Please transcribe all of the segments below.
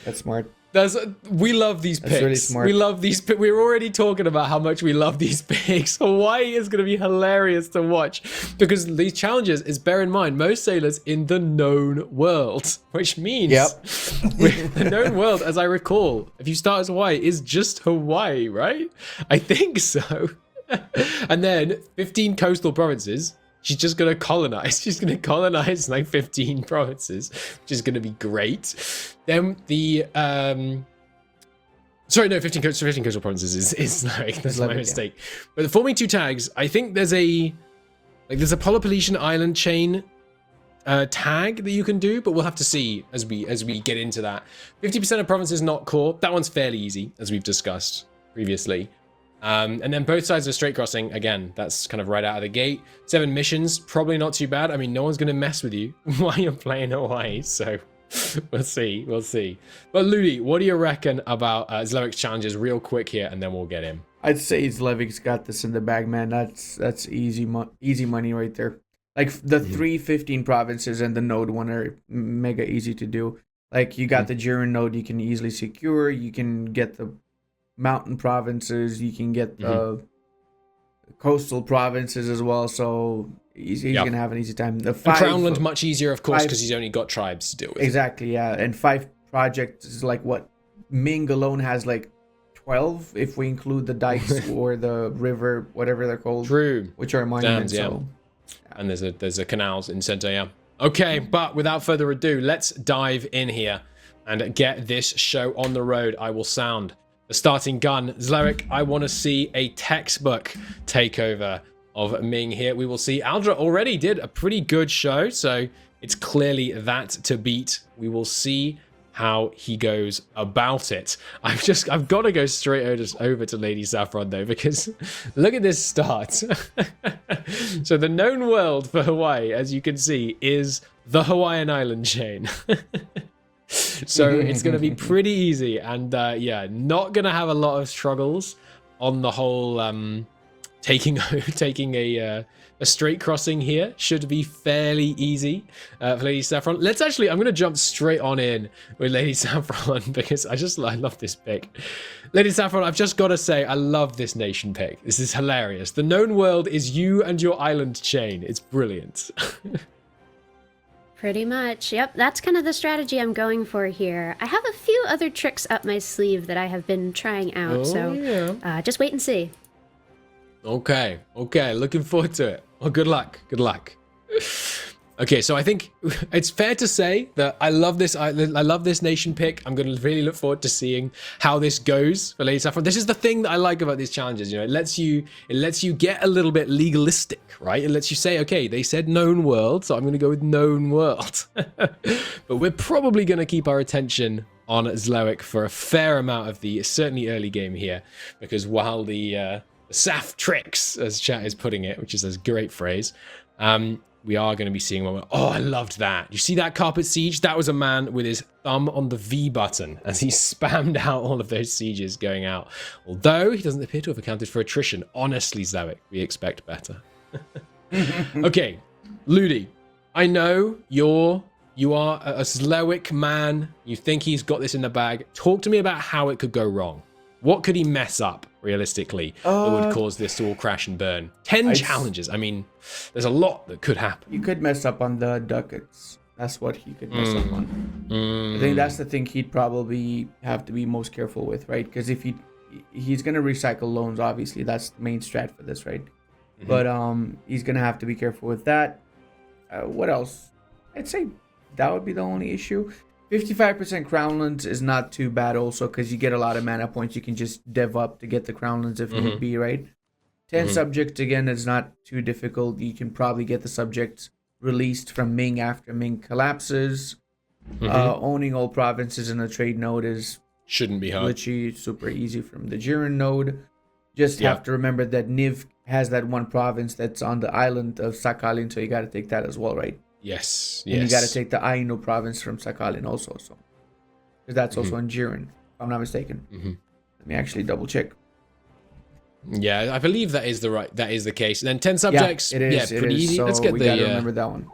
That's smart. We love these picks. Really smart. We love these. We're already talking about how much we love these picks. Hawaii is going to be hilarious to watch because these challenges is, bear in mind, most sailors in the known world, which means the known world, as I recall, if you start as Hawaii, is just Hawaii, right? I think so. And then 15 coastal provinces. She's just going to colonize. She's going to colonize like 15 provinces, which is going to be great. Then the, 15 coastal provinces is like, that's my mistake. Yeah. But the forming 2 tags, I think there's a Peloponnesian island chain tag that you can do, but we'll have to see as we get into that. 50% of provinces not core. That one's fairly easy, as we've discussed previously. And then both sides of straight crossing, again, that's kind of right out of the gate. 7 missions, probably not too bad. I mean, no one's going to mess with you while you're playing Hawaii, so we'll see. But Ludi, what do you reckon about Zlewikk's challenges real quick here, and then we'll get him? I'd say Zlewikk's got this in the bag, man. That's easy money right there. Like, the 315 provinces and the node one are mega easy to do. Like, you got the Jiren node you can easily secure. You can get the mountain provinces, you can get the coastal provinces as well, so he's gonna have an easy time. The 5 Crownland much easier, of course, because he's only got tribes to deal with. Exactly, yeah. And 5 projects is like what Ming alone has, like 12 if we include the dikes or the river, whatever they're called. True. Which are monuments. Dams, and there's a canals in center, yeah. Okay, but without further ado, let's dive in here and get this show on the road. I will sound the starting gun. Zlewikk, I want to see a textbook takeover of Ming here. We will see. Aldra already did a pretty good show, so it's clearly that to beat. We will see how he goes about it. I've got to go straight over to Lady Saffron though, because look at this start. So the known world for Hawaii, as you can see, is the Hawaiian island chain. So it's going to be pretty easy, and not going to have a lot of struggles on the whole taking a straight crossing here. Should be fairly easy for Lady Saffron. I'm going to jump straight on in with Lady Saffron because I love this pick. Lady Saffron, I've just got to say, I love this nation pick. This is hilarious. The known world is you and your island chain. It's brilliant. Pretty much. Yep, that's kind of the strategy I'm going for here. I have a few other tricks up my sleeve that I have been trying out, just wait and see. Okay, looking forward to it. Well, good luck. Okay, so I think it's fair to say that I love this nation pick. I'm going to really look forward to seeing how this goes for Lady Saffron. This is the thing that I like about these challenges. You know, it lets you get a little bit legalistic, right? It lets you say, okay, they said known world, so I'm going to go with known world. But we're probably going to keep our attention on Zlewikk for a fair amount of the certainly early game here, because while the Saf tricks, as chat is putting it, which is a great phrase, we are going to be seeing one. Oh, I loved that. You see that carpet siege? That was a man with his thumb on the V button as he spammed out all of those sieges going out. Although he doesn't appear to have accounted for attrition. Honestly, Zlewikk, we expect better. Okay, Ludi, I know you are a Zlewikk man. You think he's got this in the bag. Talk to me about how it could go wrong. What could he mess up, realistically, that would cause this to all crash and burn? 10 challenges. I mean, there's a lot that could happen. You could mess up on the ducats. That's what he could mess up on. I think that's the thing he'd probably have to be most careful with, right? Because if he's going to recycle loans, obviously. That's the main strat for this, right? But he's going to have to be careful with that. What else? I'd say that would be the only issue. 55% Crownlands is not too bad also, because you get a lot of mana points. You can just dev up to get the Crownlands if need be, right? 10 subjects, again, is not too difficult. You can probably get the subjects released from Ming after Ming collapses. Owning all provinces in a trade node shouldn't be hard. Literally super easy from the Jiren node. Just have to remember that Niv has that one province that's on the island of Sakhalin, so you got to take that as well, right? Yes. And you got to take the Ainu province from Sakhalin also, so because that's also in Jiren, if I'm not mistaken. Let me actually double check. Yeah, I believe that is the case. And then 10 subjects. Yeah, it is. Pretty easy. So Let's get we got to remember that one.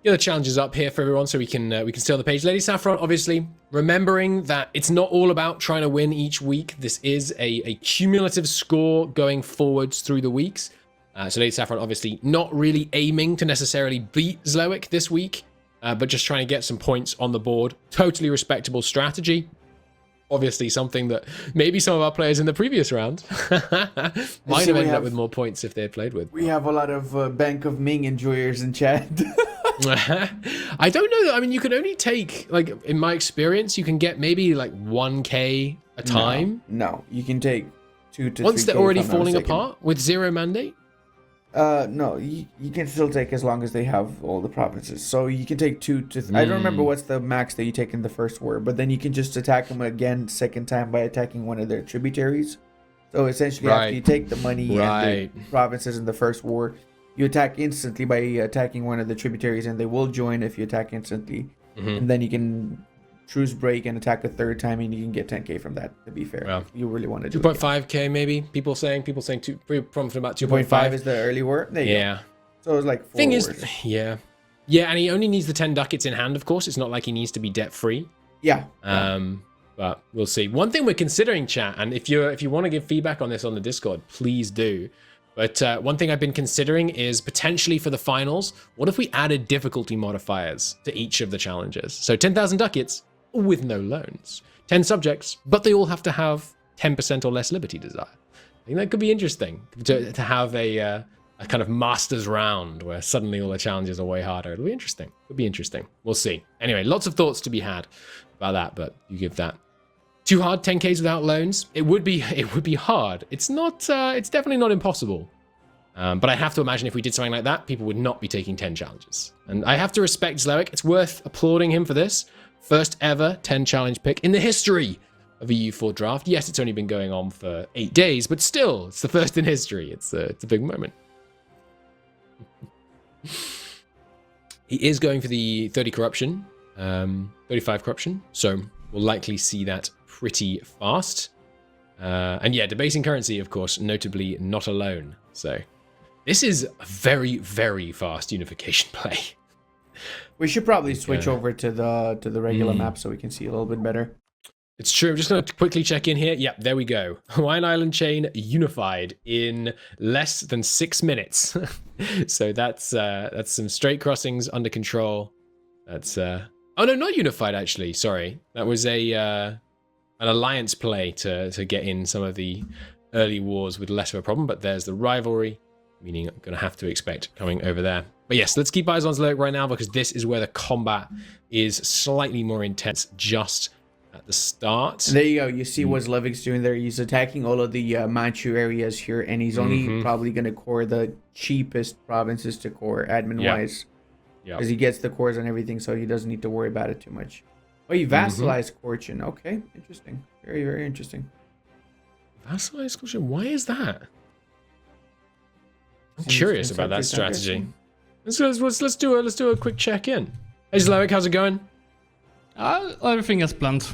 get the challenges up here for everyone so we can stay on the page. Lady Saffron, obviously, remembering that it's not all about trying to win each week. This is a cumulative score going forwards through the weeks. So Lady Saffron, obviously, not really aiming to necessarily beat Zlewikk this week, but just trying to get some points on the board. Totally respectable strategy. Obviously, something that maybe some of our players in the previous round might have ended up with more points if they had played with. We have a lot of Bank of Ming enjoyers in chat. I don't know. I mean, you can only take, like, in my experience, you can get maybe like 1k a time. No, you can take 2 to 3K. Once they're already falling apart with 0 mandate? No, you can still take as long as they have all the provinces. So you can take 2 to... I don't remember what's the max that you take in the first war, but then you can just attack them again second time by attacking one of their tributaries. So essentially, after you take the money and the provinces in the first war, you attack instantly by attacking one of the tributaries, and they will join if you attack instantly. And then you can truce break and attack a third time, and you can get 10k from that, to be fair. Well, you really want to do 2.5k maybe, people saying from about 2.5 is the early war. There you go. So it's like 4 thing wars. Is, yeah, and he only needs the 10 ducats in hand, of course. It's not like he needs to be debt free. But we'll see. One thing we're considering, chat, and if you want to give feedback on this on the Discord, please do. But one thing I've been considering is potentially for the finals, what if we added difficulty modifiers to each of the challenges? So 10,000 ducats with no loans, 10 subjects, but they all have to have 10% or less liberty desire. I think that could be interesting to have a kind of master's round where suddenly all the challenges are way harder. It'll be interesting. Could be interesting. We'll see. Anyway, lots of thoughts to be had about that, but you give that. Too hard, 10Ks without loans? It would be hard. It's not, it's definitely not impossible. But I have to imagine if we did something like that, people would not be taking 10 challenges. And I have to respect Zlewikk. It's worth applauding him for this. First ever 10 challenge pick in the history of a EU4 draft. Yes, it's only been going on for 8 days, but still, it's the first in history. It's a big moment. He is going for the 30 corruption, 35 corruption. So we'll likely see that pretty fast. And yeah, debasing currency, of course, notably not alone. So this is a very, very fast unification play. We should probably switch over to the regular map so we can see a little bit better. It's true. I'm just going to quickly check in here. Yep, there we go. Hawaiian Island chain unified in less than 6 minutes. So that's some straight crossings under control. That's oh no, not unified actually. Sorry, that was an alliance play to get in some of the early wars with less of a problem. But there's the rivalry, meaning I'm going to have to expect coming over there. But yes, let's keep eyes on Zlewikk right now because this is where the combat is slightly more intense just at the start. There you go. You see what Zlewikk's doing there. He's attacking all of the Manchu areas here, and he's only probably going to core the cheapest provinces to core admin-wise. Because he gets the cores and everything, so he doesn't need to worry about it too much. Oh, he vassalized Fortune. Okay, interesting. Very, very interesting. Vassalized Fortune? Why is that? I'm curious about that strategy. Let's do a quick check in. Hey Zlewikk, how's it going? Everything is planned.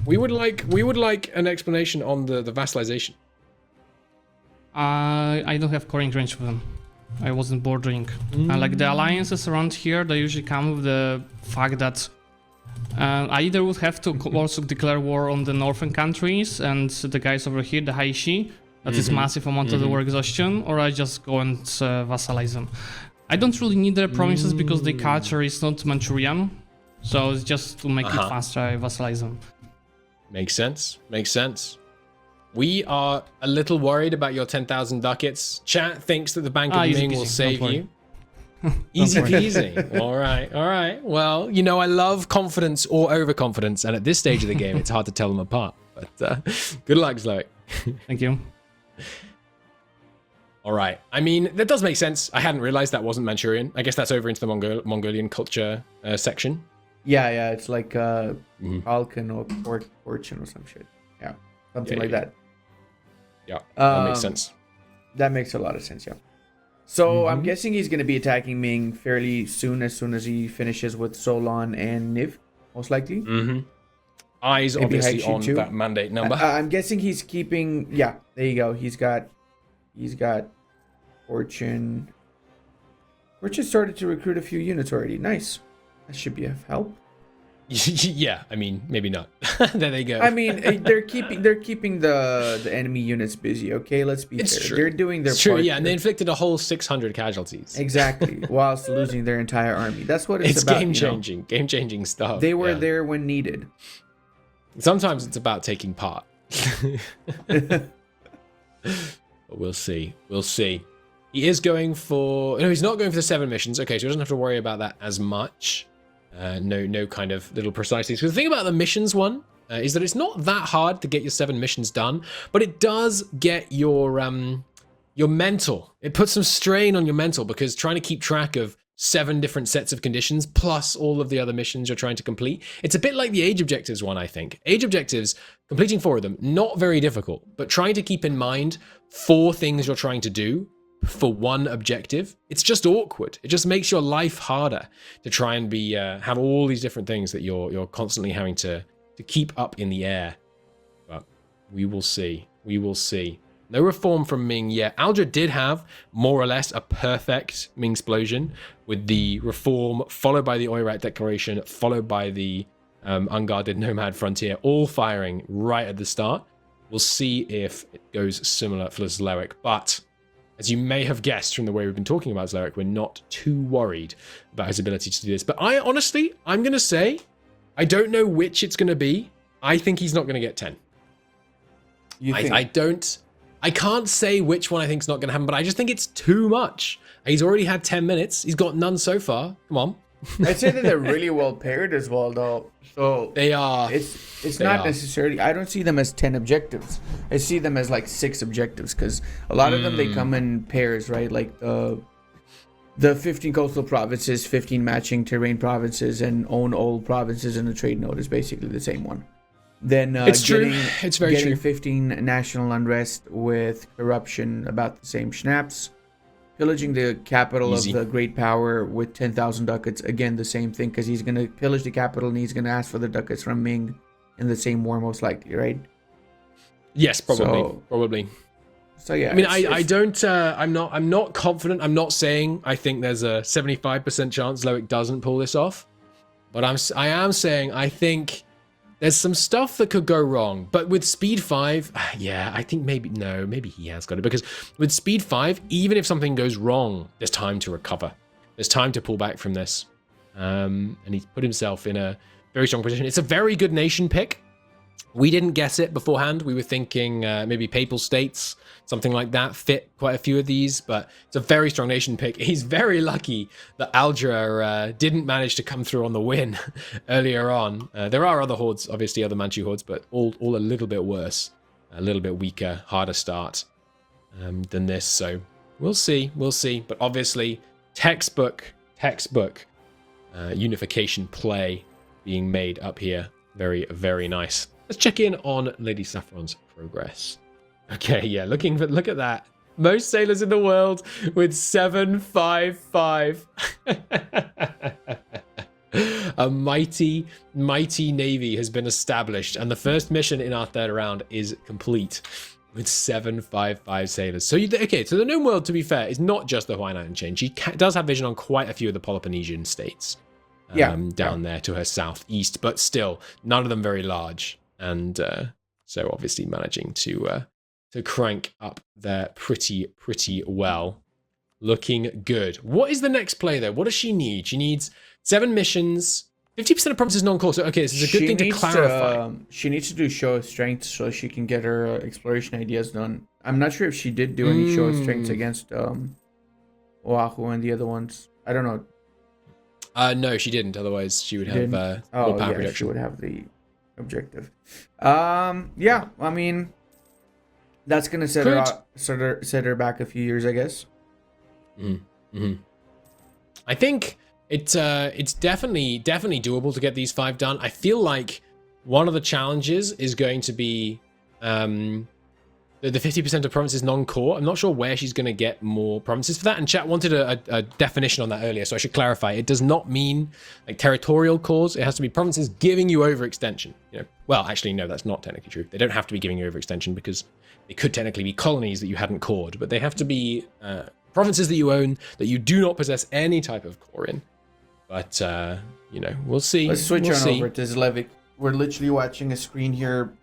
We would like an explanation on the vassalization. I don't have coring range for them. I wasn't bordering. Like the alliances around here, they usually come with the fact that I either would have to also declare war on the northern countries and the guys over here, the Haishi, that is massive amount of the war exhaustion, or I just go and vassalize them. I don't really need their provinces because the culture is not Manchurian, so it's just to make it faster, I vassalize them. Makes sense. Makes sense. We are a little worried about your 10,000 ducats. Chat thinks that the Bank of Ming will save you. Easy peasy. All right. Well, you know, I love confidence or overconfidence, and at this stage of the game, it's hard to tell them apart. But good luck, Zlewikk. Thank you. All right. I mean, that does make sense. I hadn't realized that wasn't Manchurian. I guess that's over into the Mongolian culture section. Yeah. It's like Balkan or Fortune or some shit. Yeah, something like that. Yeah, that makes sense. That makes a lot of sense, yeah. So I'm guessing he's going to be attacking Ming fairly soon as he finishes with Solon and Niv, most likely. Eyes maybe obviously on too. that mandate number. I'm guessing he's keeping... Yeah, there you go. He's got Fortune Purchase started to recruit a few units already. Nice. That should be of help. Yeah, I mean, maybe not. There they go. I mean, they're keeping the enemy units busy. Okay, let's be fair. True. They're doing their It's true, part. yeah, and they inflicted a whole 600 casualties. Exactly, whilst losing their entire army. That's what it's It's about. game-changing stuff. They were there when needed. Sometimes it's about taking part. But we'll see. We'll see. He is going for... No, he's not going for the 7 missions. Okay, so he doesn't have to worry about that as much. No kind of little precise things. Because the thing about the missions one is that it's not that hard to get your 7 missions done, but it does get your mental. It puts some strain on your mental because trying to keep track of 7 different sets of conditions plus all of the other missions you're trying to complete. It's a bit like the age objectives one, I think. Age objectives, completing 4 of them, not very difficult, but trying to keep in mind 4 things you're trying to do for one objective, it's just awkward. It just makes your life harder to try and be have all these different things that you're constantly having to keep up in the air. But we will see. We will see. No reform from Ming yet. Aldra did have more or less a perfect Ming explosion with the reform followed by the Oirat Declaration, followed by the Unguarded Nomad Frontier, all firing right at the start. We'll see if it goes similar for Zlewikk, but as you may have guessed from the way we've been talking about Zlewikk, we're not too worried about his ability to do this. But I'm going to say, I don't know which it's going to be. I think he's not going to get 10. You think? I can't say which one I think is not going to happen, but I just think it's too much. He's already had 10 minutes. He's got none so far. Come on. I'd say that they're really well paired as well, though. So they are. It's not necessarily. I don't see them as 10 objectives. I see them as like 6 objectives because a lot of them they come in pairs, right? Like the 15 coastal provinces, 15 matching terrain provinces, and own all provinces in a trade node is basically the same one. Then it's true. It's very getting true. 15 national unrest with corruption, about the same schnaps. Pillaging the capital Easy. of the great power with 10,000 ducats. Again, the same thing, because he's going to pillage the capital and he's going to ask for the ducats from Ming in the same war, most likely, right? Yes, probably. So yeah. I mean, I'm not confident. I'm not saying I think there's a 75% chance Zlewikk doesn't pull this off, but I am saying I think there's some stuff that could go wrong. But with speed 5, yeah, I think maybe he has got it, because with speed 5, even if something goes wrong, there's time to recover. There's time to pull back from this. And he's put himself in a very strong position. It's a very good nation pick. We didn't guess it beforehand. We were thinking maybe Papal States, something like that, fit quite a few of these, but it's a very strong nation pick. He's very lucky that Aldra didn't manage to come through on the win earlier on. There are other hordes, obviously other Manchu hordes, but all a little bit worse, a little bit weaker, harder start than this. So we'll see. But obviously, textbook unification play being made up here. Very, very nice. Let's check in on Lady Saffron's progress. Okay, yeah, look at that. Most sailors in the world with 755. A mighty navy has been established, and the first mission in our third round is complete with 755 sailors. So so the known world, to be fair, is not just the Hawaiian Island chain. She does have vision on quite a few of the Peloponnesian states. Down there to her southeast, but still none of them very large, and so obviously managing to crank up there pretty well. Looking good. What is the next play though? What does she need? She needs 7 missions, 50% of provinces non-core. So okay, this is a good thing to clarify. She needs to do show of strength so she can get her exploration ideas done. I'm not sure if she did do any show of strength against Oahu and the other ones. I don't know. No, she didn't. Otherwise, she would have more power production. She would have the objective. Yeah, I mean, that's gonna set her back a few years, I guess. Mm-hmm. I think it's definitely doable to get these 5 done. I feel like one of the challenges is going to be the 50% of provinces non-core. I'm not sure where she's going to get more provinces for that. And chat wanted a definition on that earlier, so I should clarify. It does not mean like territorial cores. It has to be provinces giving you overextension. Well, actually, no, that's not technically true. They don't have to be giving you overextension because they could technically be colonies that you hadn't cored, but they have to be provinces that you own that you do not possess any type of core in. But, we'll see. Let's switch over to Zlewikk. We're literally watching a screen here.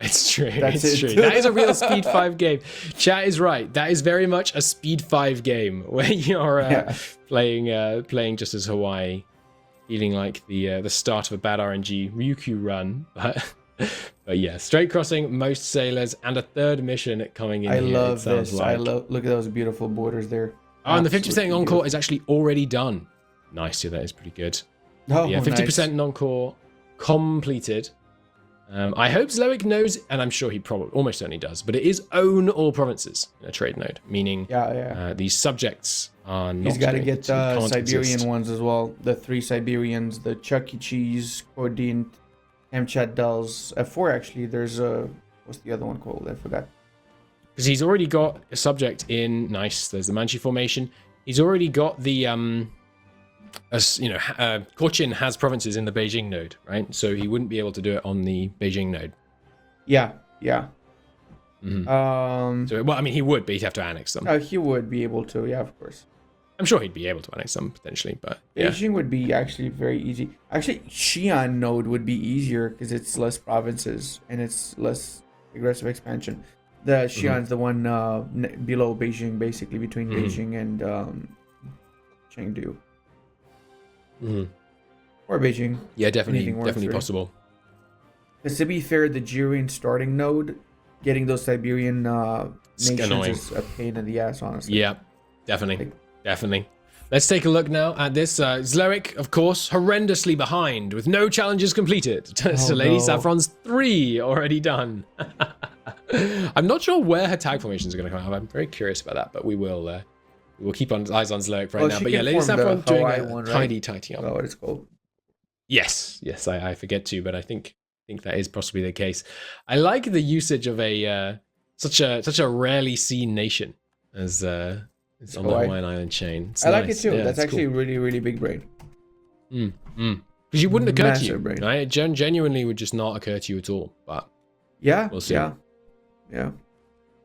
It's true. That's it's it. true. That is a real Speed 5 game. Chat is right. That is very much a Speed 5 game where you're playing just as Hawaii, feeling like the start of a bad RNG Ryukyu run. But yeah, straight crossing, most sailors, and a third mission coming in. I here, love this. Like. Look at those beautiful borders there. Oh, and the 50% non-core is actually already done. Nice, yeah, that is pretty good. Oh, yeah, 50% nice. non-core completed. I hope Zlewikk knows, and I'm sure he probably almost certainly does, but it is own all provinces in a trade node, meaning these subjects are not. He's got to get the Siberian exist. ones as well. The 3 Siberians, the Chuck E. Cheese, Kodint, Kamchat Dulls. 4 actually. There's what's the other one called? I forgot. Because he's already got a subject in. Nice. There's the Manchu formation. He's already got the Cochin has provinces in the Beijing node, right? So he wouldn't be able to do it on the Beijing node. Yeah. Mm-hmm. He would, but he'd have to annex them. He would be able to. Yeah, of course. I'm sure he'd be able to annex them potentially, but yeah. Beijing would be actually very easy. Actually, Xi'an node would be easier because it's less provinces and it's less aggressive expansion. The Xi'an's the one below Beijing, basically between Beijing and Chengdu. Mm-hmm. Or Beijing. Yeah, definitely possible. Because to be fair, the Jiren starting node, getting those Siberian nations annoying. is a pain in the ass, honestly. Yeah, definitely. Let's take a look now at this. Zlewikk, of course, horrendously behind with no challenges completed. So Lady Saffron's 3 already done. I'm not sure where her tag formations are going to come out. I'm very curious about that, but we will keep eyes on Zlewikk right now. But yeah, Lady Saffron doing a tidy up. Oh, what it's called. Yes, I forget to, but I think that is possibly the case. I like the usage of a such a rarely seen nation as it's on the Hawaiian Island chain. It's I like nice. it too. Yeah, That's actually cool. really, really big brain. Because you wouldn't occur to you, brain. right? It genuinely would just not occur to you at all. But yeah, we'll see. Yeah.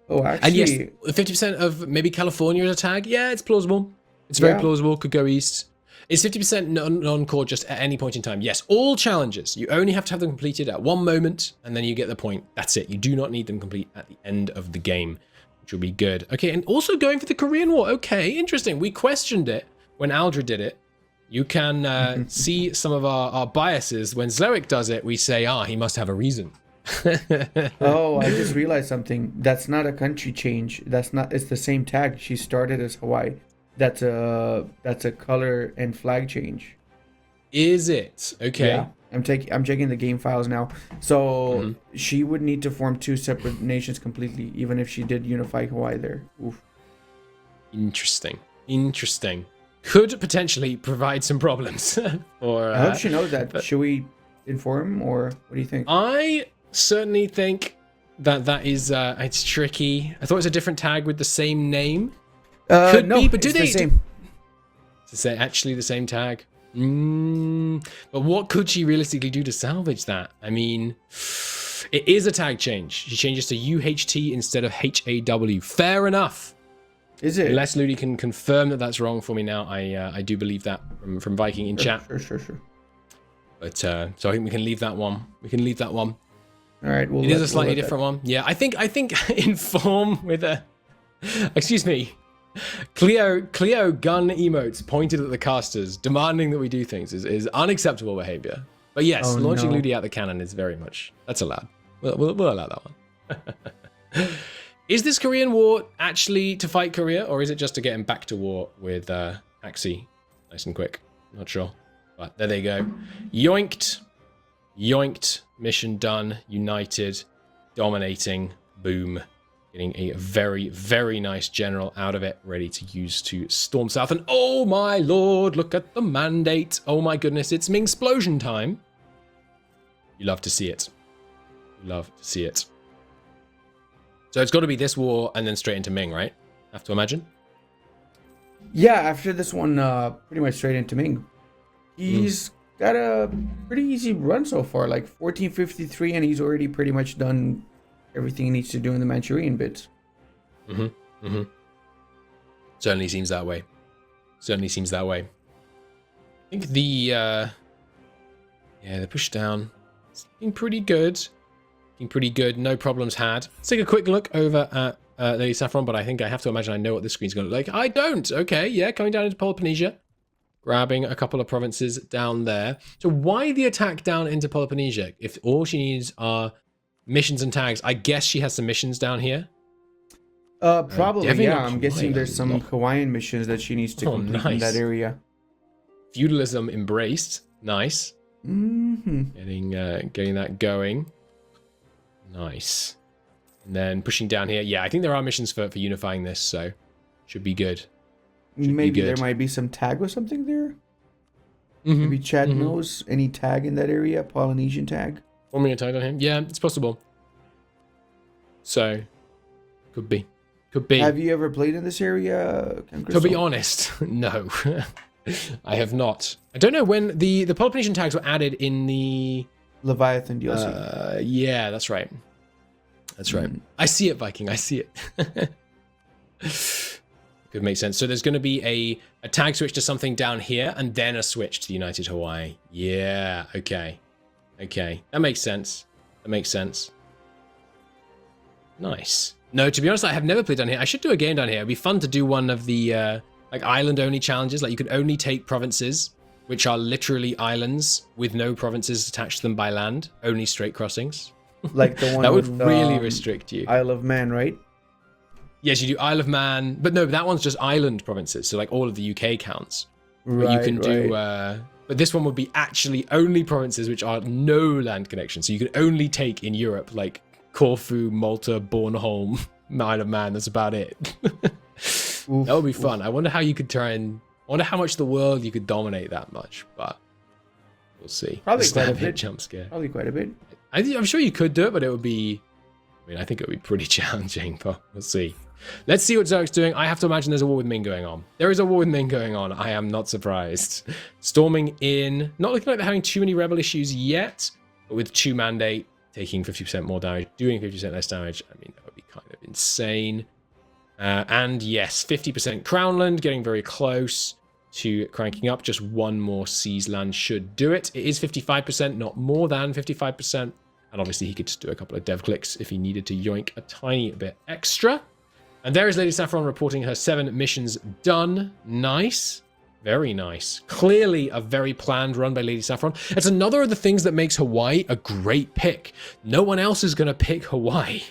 Oh, actually, and yes, 50% of maybe California as a tag. Yeah, it's plausible. It's very plausible. Could go east. Is 50% non-core just at any point in time? Yes, all challenges. You only have to have them completed at one moment, and then you get the point. That's it. You do not need them complete at the end of the game, which will be good. Okay, and also going for the Korean War. Okay, interesting. We questioned it when Aldra did it. You can see some of our biases. When Zlewikk does it, we say, he must have a reason. Oh, I just realized something. That's not a country change. It's the same tag. She started as Hawaii. That's a color and flag change. Is it? Okay. Yeah. I'm checking the game files now. So she would need to form 2 separate nations completely, even if she did unify Hawaii there. Oof. Interesting. Could potentially provide some problems. I hope she knows that. Should we inform, or what do you think? I certainly think that is it's tricky. I thought it was a different tag with the same name. Could be, but do they? It's actually the same tag. But what could she realistically do to salvage that? I mean, it is a tag change. She changes to UHT instead of HAW. Fair enough. Is it? Unless Ludi can confirm that that's wrong for me now, I do believe that from Viking in chat. Sure. But so I think we can leave that one. All right. It is a slightly different one. Yeah, I think inform with a. Excuse me. Cleo gun emotes pointed at the casters, demanding that we do things is unacceptable behavior. But yes, launching Ludi out the cannon is very much that's allowed. We'll allow that one. Is this Korean War actually to fight Korea, or is it just to get him back to war with Axie nice and quick? Not sure. But there they go. Yoinked. Mission done. United. Dominating. Boom. Getting a very, very nice general out of it, ready to use to storm south. And oh my lord, look at the mandate. Oh my goodness, it's Ming-splosion time. You love to see it. So it's got to be this war and then straight into Ming, right? Have to imagine. Yeah, after this one, pretty much straight into Ming. He's got a pretty easy run so far, like 1453, and he's already pretty much done everything he needs to do in the Manchurian bits. Certainly seems that way. Certainly seems that way. I think the push down is looking pretty good. Looking pretty good. No problems had. Let's take a quick look over at Lady Saffron, but I think I have to imagine I know what this screen's going to look like. I don't. Okay, yeah, coming down into Peloponnnesia. Grabbing a couple of provinces down there. So why the attack down into Peloponnnesia? If all she needs are missions and tags, I guess she has some missions down here. Probably, yeah. I'm guessing there's some Hawaiian missions that she needs to complete in that area. Feudalism embraced. Nice. Mm-hmm. Getting that going. Nice. And then pushing down here. Yeah, I think there are missions for unifying this, so should be good. Maybe there might be some tag or something there. Maybe Chad knows any tag in that area, Polynesian tag. Forming a tag on him? Yeah, it's possible. So, could be. Have you ever played in this area, To be honest, no. I have not. I don't know when the Peloponnesian tags were added in the Leviathan DLC. Yeah, that's right. That's right. I see it, Viking. I see it. Could make sense. So there's going to be a tag switch to something down here, and then a switch to United Hawaii. Yeah. Okay. That makes sense. Nice. No, to be honest, I have never played down here. I should do a game down here. It'd be fun to do one of the like island-only challenges. Like you could only take provinces, which are literally islands with no provinces attached to them by land, only straight crossings. Like the one that would with, really restrict you. Isle of Man, right? Yes, you do Isle of Man, but no, that one's just island provinces. So like all of the UK counts. Right, but you can do, but this one would be actually only provinces which are no land connection. So you can only take in Europe like Corfu, Malta, Bornholm, Isle of Man. That's about it. That would be fun. I wonder how you could I wonder how much of the world you could dominate that much, but we'll see. Probably quite a bit. Jump scare. Probably quite a bit. I'm sure you could do it, but it would be, I think it would be pretty challenging, but we'll see. Let's see what Zlewikk's doing. I have to imagine there's a war with Ming going on. There is a war with Ming going on. I am not surprised. Storming in. Not looking like they're having too many rebel issues yet, but with Chu Mandate taking 50% more damage, doing 50% less damage, I mean, that would be kind of insane. And yes, 50% Crownland, getting very close to cranking up. Just one more Seas land should do it. It is 55%, not more than 55%. And obviously he could just do a couple of dev clicks if he needed to yoink a tiny bit extra. And there is Lady Saffron reporting her 7 missions done. Nice. Very nice. Clearly a very planned run by Lady Saffron. It's another of the things that makes Hawaii a great pick. No one else is going to pick Hawaii.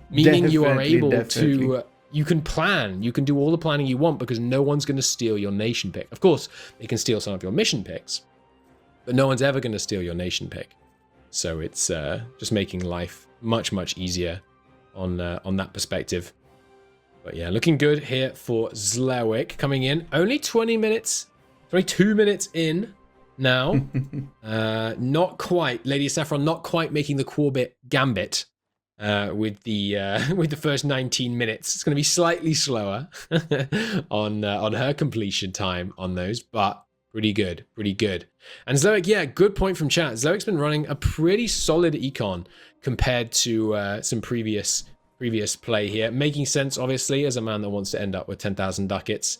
Meaning you are able to... You can plan. You can do all the planning you want because no one's going to steal your nation pick. Of course, they can steal some of your mission picks. But no one's ever going to steal your nation pick. So it's just making life much, much easier on that perspective. But yeah, looking good here for Zlewikk coming in. Only 22 minutes in now. Not quite. Lady Saffron not quite making the Quarbit gambit with the first 19 minutes. It's going to be slightly slower on her completion time on those, but pretty good. And Zlewikk, yeah, good point from chat. Zlewikk's been running a pretty solid econ compared to some previous play here. Making sense, obviously, as a man that wants to end up with 10,000 ducats.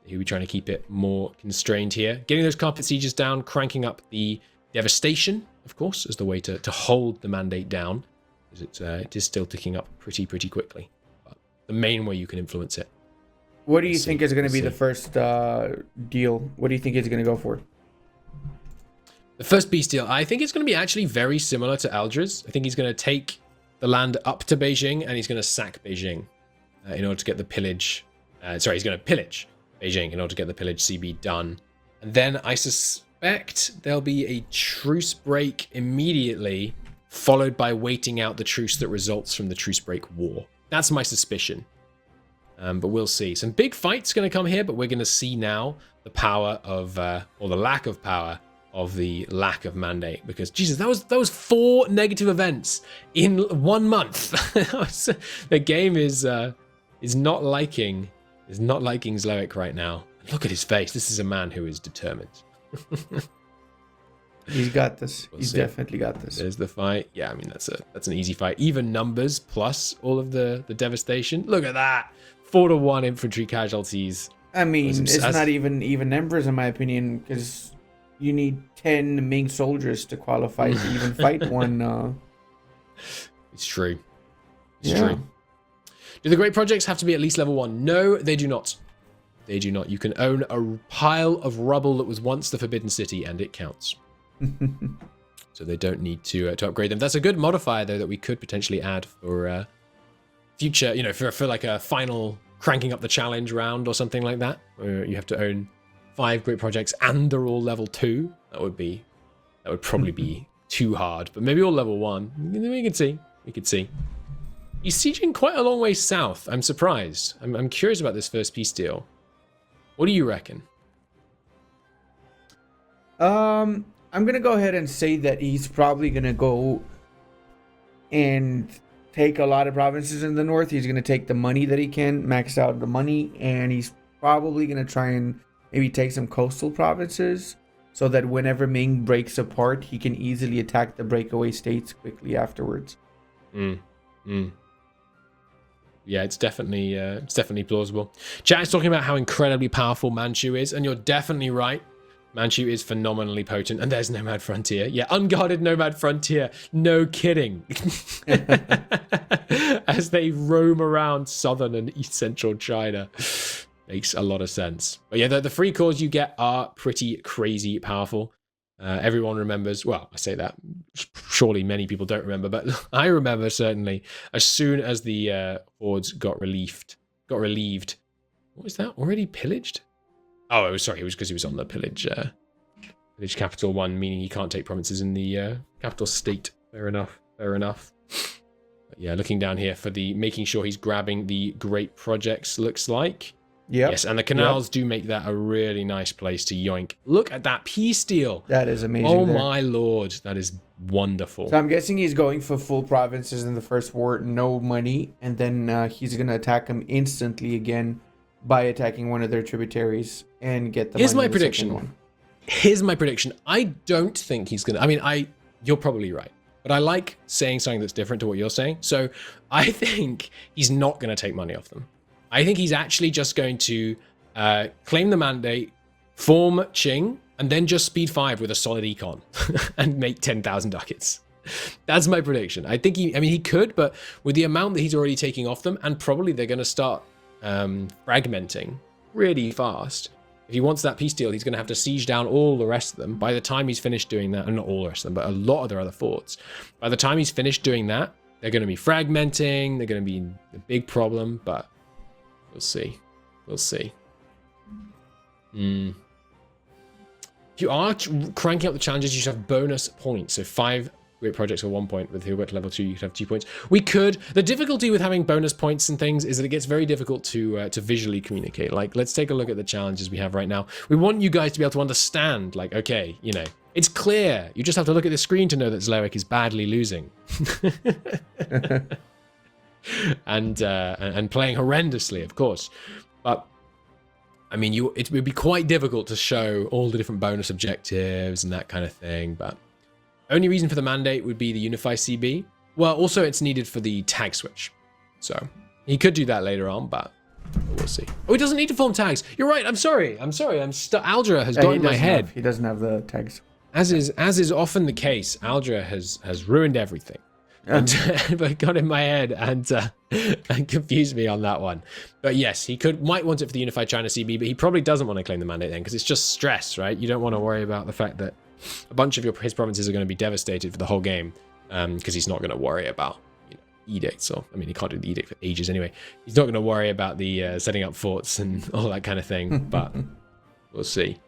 He'll be trying to keep it more constrained here. Getting those carpet sieges down, cranking up the devastation, of course, as the way to hold the mandate down. Because it is still ticking up pretty quickly. But the main way you can influence it. What do you think is going to be the first deal? What do you think it's going to go for? The first peace deal, I think it's going to be actually very similar to Aldra's. I think he's going to take the land up to Beijing, and he's going to sack Beijing in order to get the pillage. He's going to pillage Beijing in order to get the pillage CB done. And then I suspect there'll be a truce break immediately, followed by waiting out the truce that results from the truce break war. That's my suspicion. But we'll see. Some big fights going to come here, but we're going to see now the power of, or the lack of power of the lack of mandate, because Jesus, that was 4 negative events in 1 month. The game is not liking Zlewikk right now. Look at his face. This is a man who is determined. He's got this. He's definitely got this. There's the fight. Yeah, I mean that's an easy fight. Even numbers plus all of the devastation. Look at that. 4-1 infantry casualties. I mean, it's not even numbers in my opinion, because you need 10 Ming soldiers to qualify to even fight one. It's true. It's true. Do the great projects have to be at least level 1? No, they do not. They do not. You can own a pile of rubble that was once the Forbidden City, and it counts. So they don't need to upgrade them. That's a good modifier, though, that we could potentially add for future, for like a final cranking up the challenge round or something like that, where you have to own 5 great projects and they're all level 2. That would probably be too hard, but maybe all level 1. We could see. He's sieging quite a long way south. I'm surprised. I'm curious about this first peace deal. What do you reckon? I'm gonna go ahead and say that he's probably gonna go and take a lot of provinces in the north. He's gonna take the money that he can, max out the money, and he's probably gonna try and maybe take some coastal provinces, so that whenever Ming breaks apart, he can easily attack the breakaway states quickly afterwards. Yeah, it's definitely plausible. Chat is talking about how incredibly powerful Manchu is, and you're definitely right. Manchu is phenomenally potent, and there's Nomad Frontier. Yeah, unguarded Nomad Frontier. No kidding. As they roam around southern and east central China. Makes a lot of sense. But yeah, the free cores you get are pretty crazy powerful. Everyone remembers, well, I say that, surely many people don't remember, but I remember certainly, as soon as the hordes got relieved. What was that? Already pillaged? Oh, it was because he was on the pillage capital 1, meaning he can't take provinces in the capital state. Fair enough. But yeah, looking down here for making sure he's grabbing the great projects, looks like. Yep. Yes, and the canals do make that a really nice place to yoink. Look at that peace deal. That is amazing. Oh my lord, that is wonderful. So I'm guessing he's going for full provinces in the first war, no money, and then he's going to attack them instantly again by attacking one of their tributaries and get the Here's money my prediction. Here's my prediction. I don't think he's going to... you're probably right. But I like saying something that's different to what you're saying. So I think he's not going to take money off them. I think he's actually just going to claim the mandate, form Qing, and then just speed 5 with a solid econ and make 10,000 ducats. That's my prediction. I think he could, but with the amount that he's already taking off them, and probably they're going to start fragmenting really fast. If he wants that peace deal, he's going to have to siege down all the rest of them. By the time he's finished doing that, and not all the rest of them, but a lot of their other forts, by the time he's finished doing that, they're going to be fragmenting, they're going to be a big problem, but we'll see. If you are cranking up the challenges, you should have bonus points. So 5 great projects at 1 point. With who at level 2, you could have 2 points. The difficulty with having bonus points and things is that it gets very difficult to visually communicate. Like, let's take a look at the challenges we have right now. We want you guys to be able to understand, like, okay, it's clear. You just have to look at the screen to know that Zlewikk is badly losing. and playing horrendously, of course. But I mean, it would be quite difficult to show all the different bonus objectives and that kind of thing. But only reason for the mandate would be the Unify CB. Well, also it's needed for the tag switch. So he could do that later on, but we'll see. Oh, he doesn't need to form tags. You're right. I'm sorry. Aldra has got in my head. He doesn't have the tags. As is often the case, Aldra has ruined everything. But got in my head and confused me on that one. But yes, he might want it for the Unified China CB, but he probably doesn't want to claim the mandate then, because it's just stress, right? You don't want to worry about the fact that a bunch of his provinces are going to be devastated for the whole game, because he's not going to worry about edicts. Or I mean, he can't do the edict for ages anyway. He's not going to worry about the setting up forts and all that kind of thing. But we'll see.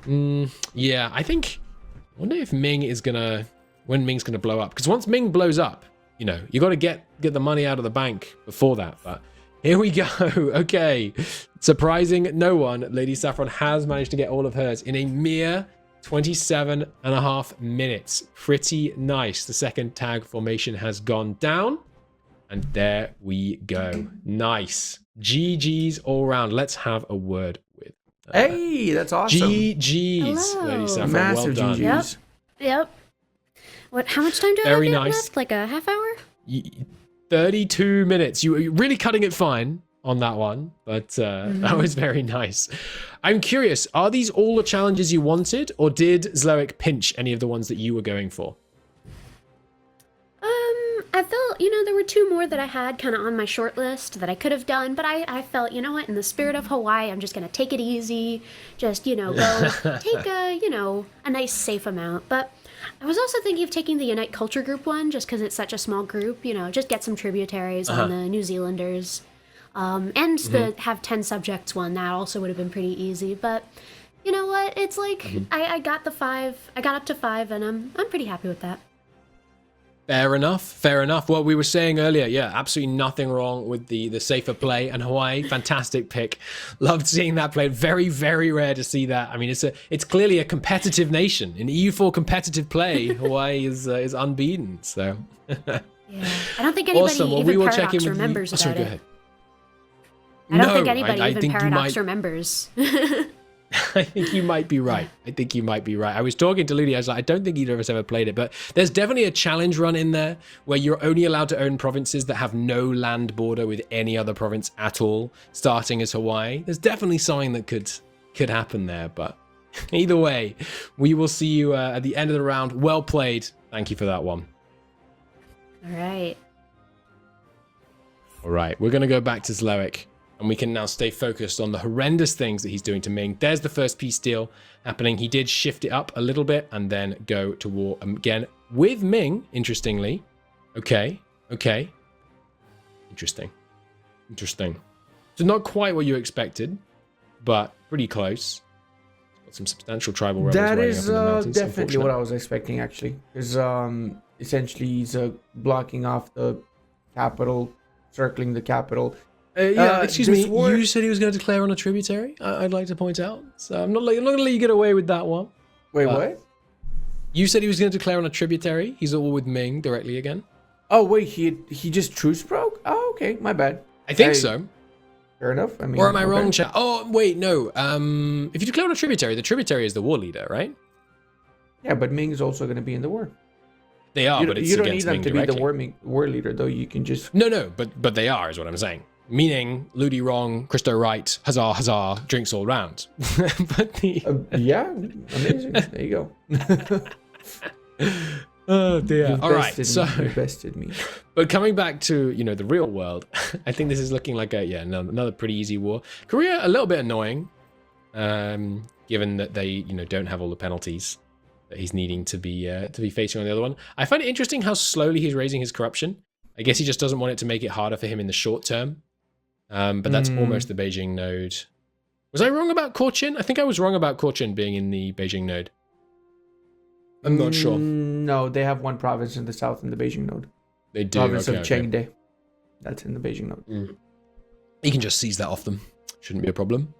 Yeah, I wonder if Ming is gonna. When Ming's going to blow up. Because once Ming blows up, you got to get the money out of the bank before that. But here we go. Okay. Surprising no one, Lady Saffron has managed to get all of hers in a mere 27.5 minutes. Pretty nice. The second tag formation has gone down. And there we go. Nice. GG's all round. Let's have a word with... hey, that's awesome. GG's, Hello. Lady Saffron. Massive well done. GG's. Yep. How much time do I have left? Like a half hour? 32 minutes. You were really cutting it fine on that one, but that was very nice. I'm curious, are these all the challenges you wanted, or did Zlewikk pinch any of the ones that you were going for? I felt, there were 2 more that I had kind of on my short list that I could have done, but I felt, you know what, in the spirit of Hawaii, I'm just going to take it easy, just, go take a nice safe amount. But I was also thinking of taking the Unite Culture Group one, just because it's such a small group, just get some tributaries on the New Zealanders. And the have 10 subjects one, that also would have been pretty easy. But you know what, it's like, I got up to 5, and I'm pretty happy with that. Fair enough. Well, we were saying earlier, yeah, absolutely nothing wrong with the safer play, and Hawaii, fantastic pick. Loved seeing that played. Very, very rare to see that. I mean, it's clearly a competitive nation. In EU4 competitive play, Hawaii is unbeaten. So yeah, I don't think anybody even Paradox remembers about it. Go ahead. I don't think anybody even Paradox remembers. I think you might be right. I was talking to Ludi. I was like, I don't think either of us ever played it, but there's definitely a challenge run in there where you're only allowed to own provinces that have no land border with any other province at all, starting as Hawaii. There's definitely something that could happen there, but either way, we will see you at the end of the round. Well played. Thank you for that one. All right. We're going to go back to Zlewikk. And we can now stay focused on the horrendous things that he's doing to Ming. There's the first peace deal happening. He did shift it up a little bit and then go to war again with Ming, interestingly. Okay. Interesting. So not quite what you expected, but pretty close. Got some substantial tribal rebels that rising is up in the mountains, definitely what I was expecting, actually. Because essentially he's blocking off the capital, circling the capital. Excuse me. You said he was going to declare on a tributary. I'd like to point out. So I'm not going to let you get away with that one. Wait, what? You said he was going to declare on a tributary. He's at war with Ming directly again. Oh wait, he just truce broke. Oh, okay, my bad. I think so. Fair enough. I mean, or am I wrong, chat? Oh wait, no. If you declare on a tributary, the tributary is the war leader, right? Yeah, but Ming is also going to be in the war. They are, but it's you don't against need them Ming to directly. be the war leader, though. You can just no, but they are, is what I'm saying. Meaning, Ludi wrong, Christo right, huzzah, drinks all round. But yeah, amazing. There you go. Oh dear. All right, so you bested me. But coming back to the real world, I think this is looking like another pretty easy war. Korea a little bit annoying, given that they don't have all the penalties that he's needing to be facing on the other one. I find it interesting how slowly he's raising his corruption. I guess he just doesn't want it to make it harder for him in the short term. But that's almost the Beijing node. Was I wrong about Cochin? I think I was wrong about Cochin being in the Beijing node. I'm not sure. No, they have one province in the south in the Beijing node. They do. Province of Chengde. That's in the Beijing node. You can just seize that off them. Shouldn't be a problem.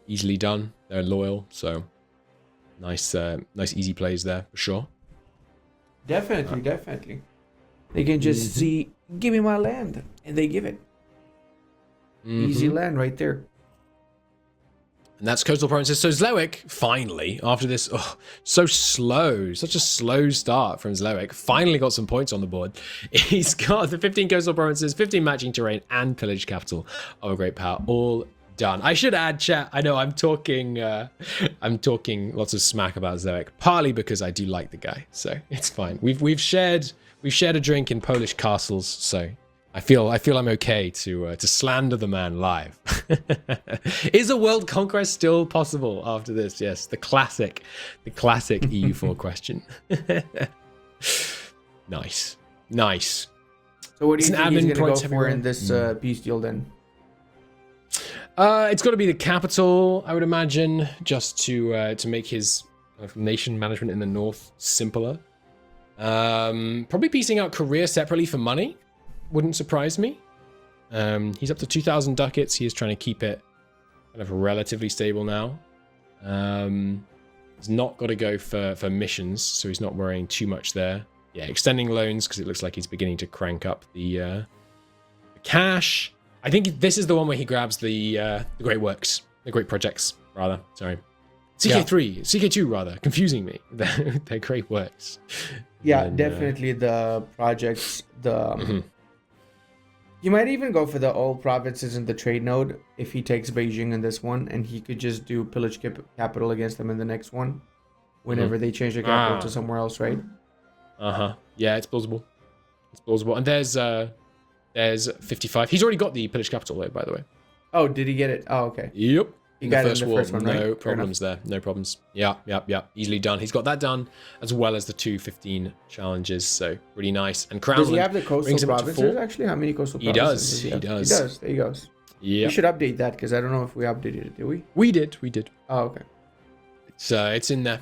Easily done. They're loyal, so nice easy plays there for sure. Definitely. They can just see, give me my land, and they give it. Easy land right there. And that's coastal provinces. So Zlewikk, finally, after this, such a slow start from Zlewikk, finally got some points on the board. He's got the 15 coastal provinces, 15 matching terrain, and pillaged capital of a great power, all done. I should add, chat, I know I'm talking lots of smack about Zlewikk, partly because I do like the guy, so it's fine. We've shared a drink in Polish castles, so I feel I'm okay to slander the man live. Is a world conquest still possible after this? Yes, the classic EU4 question. Nice. So what do you think he's going to go for in this peace deal then? It's got to be the capital, I would imagine, just to make his nation management in the north simpler. Probably piecing out Korea separately for money. Wouldn't surprise me. He's up to 2,000 ducats. He is trying to keep it kind of relatively stable now. He's not got to go for missions, so he's not worrying too much there. Yeah, extending loans because it looks like he's beginning to crank up the cash. I think this is the one where he grabs the great works, the great projects, rather. Sorry. CK3, CK2 rather, confusing me. They're great works. Yeah, and, definitely the projects, the He might even go for the all provinces in the trade node if he takes Beijing in this one, and he could just do pillage capital against them in the next one, whenever they change the capital to somewhere else, right? Yeah, it's plausible. It's plausible. And there's 55. He's already got the pillage capital though, by the way. Oh, did he get it? Oh, okay. Yep. He got it in the war, first one, right? No problems there. No problems. Yeah. Easily done. He's got that done, as well as the 215 challenges. So really nice. And Crownland. Does he have the coastal provinces, actually? How many coastal provinces? He does. He does. There he goes. Yeah. We should update that, because I don't know if we updated it, did we? We did. Oh, okay. So it's in there.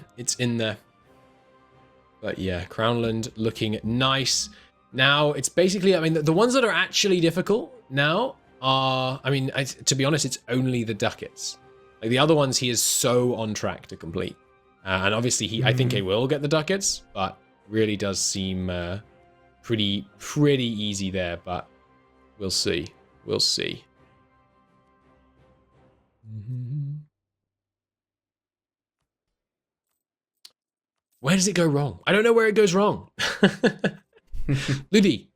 But yeah, Crownland looking nice. Now, it's basically, I mean, the ones that are actually difficult now are, I mean, to be honest, it's only the ducats. Like the other ones, he is so on track to complete. And obviously, I think he will get the ducats, but really does seem pretty easy there. But we'll see. Where does it go wrong? I don't know where it goes wrong. Ludi,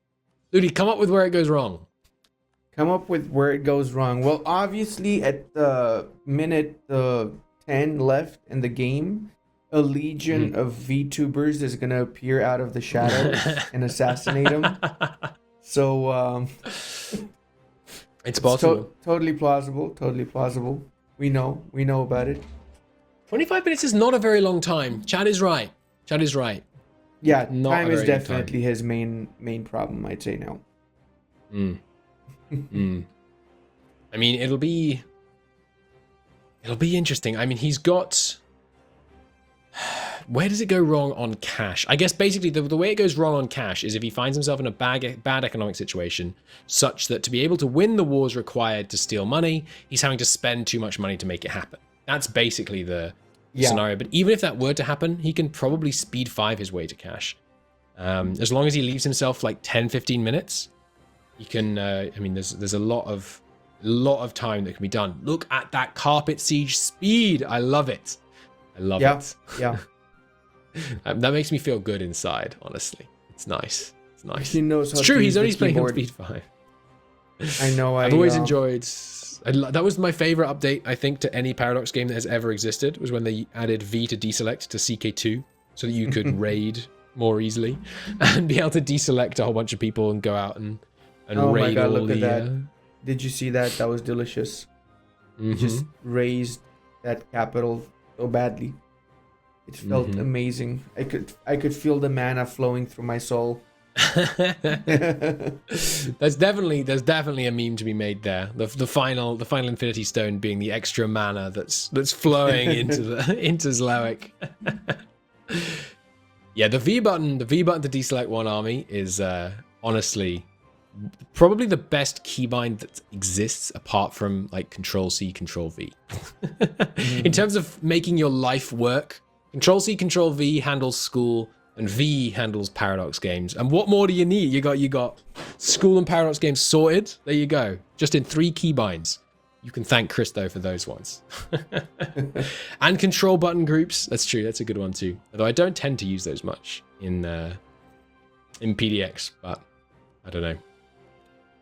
come up with where it goes wrong. Come up with where it goes wrong. Well, obviously, at the minute 10 left in the game, a legion of VTubers is going to appear out of the shadows and assassinate him. So, it's possible. Totally plausible. We know about it. 25 minutes is not a very long time. Chad is right. Yeah, Not time a is very good definitely his main problem, I'd say now. I mean, it'll be interesting. I mean, he's got. Where does it go wrong on cash? I guess basically the way it goes wrong on cash is if he finds himself in a bad economic situation, such that to be able to win the wars required to steal money, he's having to spend too much money to make it happen. That's basically the scenario. But even if that were to happen, he can probably speed 5 his way to cash. As long as he leaves himself like 10-15 minutes, he can. I mean, there's a lot of time that can be done. Look at that carpet siege speed. I love it. It. Yeah. That makes me feel good inside. Honestly, it's nice. He knows how it's true. to He's use only the playing on keyboard. speed 5. I know. I've always enjoyed. That was my favorite update, I think, to any Paradox game that has ever existed, was when they added V to deselect to CK2 so that you could raid more easily and be able to deselect a whole bunch of people and go out and oh raid my God, all look the... at that. Did you see that? That was delicious. He just raised that capital so badly. It felt amazing. I could feel the mana flowing through my soul. There's definitely a meme to be made there. The final Infinity Stone being the extra mana that's flowing into Zlewikk. Yeah, the V button to deselect one army is honestly probably the best keybind that exists apart from like Control-C, Control-V. In terms of making your life work, Control-C, Control-V handles school, and V handles Paradox games. And what more do you need? You got school and Paradox games sorted. There you go. Just in 3 keybinds. You can thank Christo for those ones. And control button groups. That's true. That's a good one too. Although I don't tend to use those much in PDX, but I don't know.